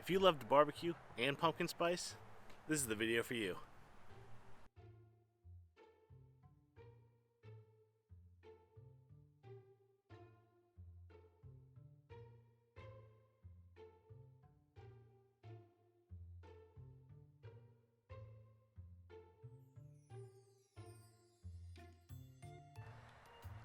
If you love to barbecue and pumpkin spice, this is the video for you.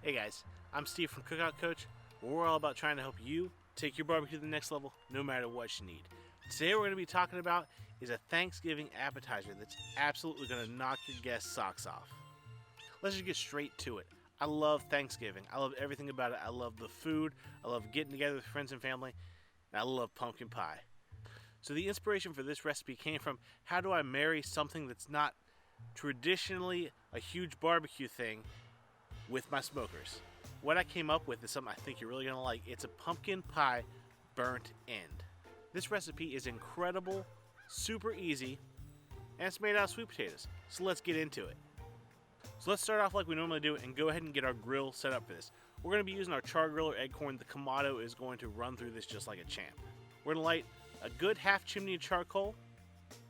Hey guys, I'm Steve from Cookout Coach, where we're all about trying to help you take your barbecue to the next level no matter what you need. Today we're going to be talking about is a Thanksgiving appetizer that's absolutely going to knock your guests' socks off. Let's just get straight to it. I love Thanksgiving. I love everything about it. I love the food. I love getting together with friends and family. And I love pumpkin pie. So the inspiration for this recipe came from how do I marry something that's not traditionally a huge barbecue thing with my smokers. What I came up with is something I think you're really going to like. It's a pumpkin pie burnt end. This recipe is incredible, super easy, and it's made out of sweet potatoes. So let's get into it. So let's start off like we normally do and go ahead and get our grill set up for this. We're going to be using our Char Griller Akorn. The Kamado is going to run through this just like a champ. We're going to light a good half chimney of charcoal.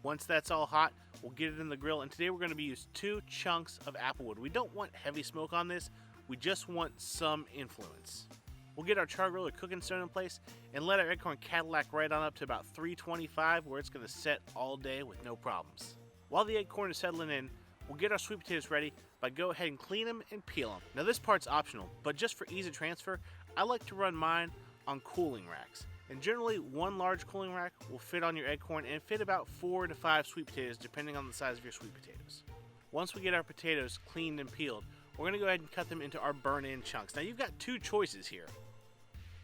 Once that's all hot, we'll get it in the grill, and today we're going to be using 2 chunks of applewood. We don't want heavy smoke on this, we just want some influence. We'll get our Char Griller Cookin Stone in place and let our acorn Cadillac right on up to about 325 where it's going to set all day with no problems. While the acorn is settling in, we'll get our sweet potatoes ready by go ahead and clean them and peel them. Now this part's optional, but just for ease of transfer, I like to run mine on cooling racks. And generally, one large cooling rack will fit on your acorn and fit about 4 to 5 sweet potatoes depending on the size of your sweet potatoes. Once we get our potatoes cleaned and peeled, we're going to go ahead and cut them into our burn-in chunks. Now you've got 2 choices here.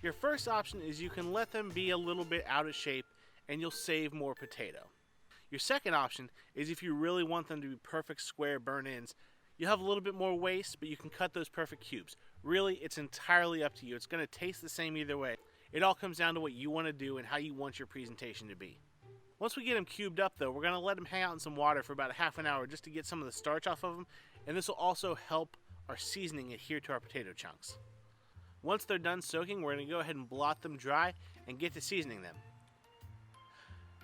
Your first option is you can let them be a little bit out of shape and you'll save more potato. Your second option is if you really want them to be perfect square burn-ins, you'll have a little bit more waste, but you can cut those perfect cubes. Really, it's entirely up to you. It's going to taste the same either way. It all comes down to what you want to do and how you want your presentation to be. Once we get them cubed up though, we're going to let them hang out in some water for about a half an hour just to get some of the starch off of them, and this will also help our seasoning adhere to our potato chunks. Once they're done soaking, we're going to go ahead and blot them dry and get to seasoning them.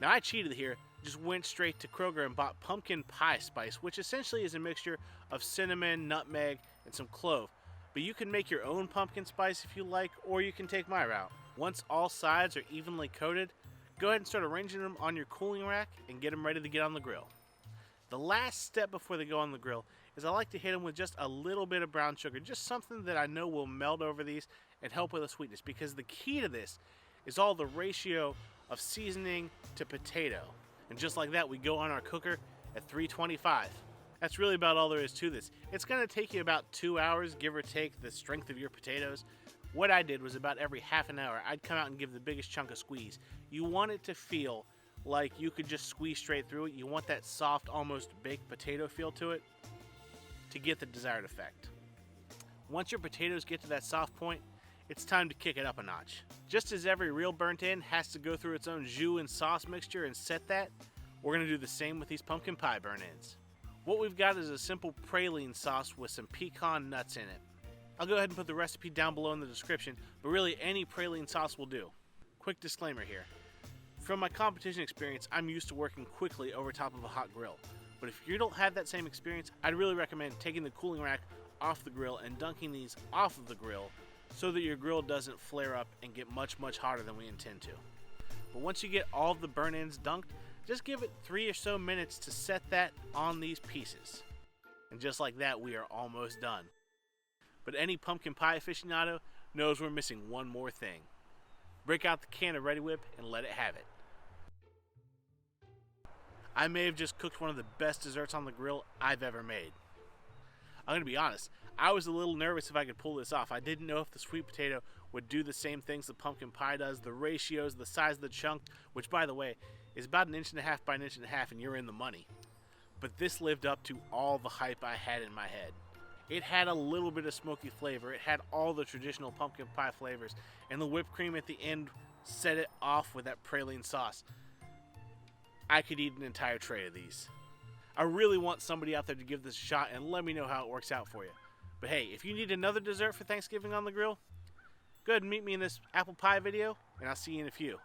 Now I cheated here, just went straight to Kroger and bought pumpkin pie spice, which essentially is a mixture of cinnamon, nutmeg, and some clove. But you can make your own pumpkin spice if you like, or you can take my route. Once all sides are evenly coated, go ahead and start arranging them on your cooling rack and get them ready to get on the grill. The last step before they go on the grill is I like to hit them with just a little bit of brown sugar, just something that I know will melt over these and help with the sweetness, because the key to this is all the ratio of seasoning to potato. And just like that, we go on our cooker at 325. That's really about all there is to this. It's going to take you about 2 hours, give or take the strength of your potatoes. What I did was about every half an hour, I'd come out and give the biggest chunk a squeeze. You want it to feel like you could just squeeze straight through it. You want that soft, almost baked potato feel to it to get the desired effect. Once your potatoes get to that soft point, it's time to kick it up a notch. Just as every real burnt end has to go through its own jus and sauce mixture and set that, we're going to do the same with these pumpkin pie burnt ends. What we've got is a simple praline sauce with some pecan nuts in it. I'll go ahead and put the recipe down below in the description, but really any praline sauce will do. Quick disclaimer here. From my competition experience, I'm used to working quickly over top of a hot grill. But if you don't have that same experience, I'd really recommend taking the cooling rack off the grill and dunking these off of the grill so that your grill doesn't flare up and get much hotter than we intend to. But once you get all of the burn ends dunked, just give it 3 or so minutes to set that on these pieces. And just like that, we are almost done. But any pumpkin pie aficionado knows we're missing one more thing. Break out the can of Reddi-wip and let it have it. I may have just cooked one of the best desserts on the grill I've ever made. I'm going to be honest, I was a little nervous if I could pull this off. I didn't know if the sweet potato would do the same things the pumpkin pie does, the ratios, the size of the chunk, which by the way, is about 1.5 inches by 1.5 inches and you're in the money. But this lived up to all the hype I had in my head. It had a little bit of smoky flavor, it had all the traditional pumpkin pie flavors, and the whipped cream at the end set it off with that praline sauce. I could eat an entire tray of these. I really want somebody out there to give this a shot and let me know how it works out for you. But hey, if you need another dessert for Thanksgiving on the grill, go ahead and meet me in this apple pie video, and I'll see you in a few.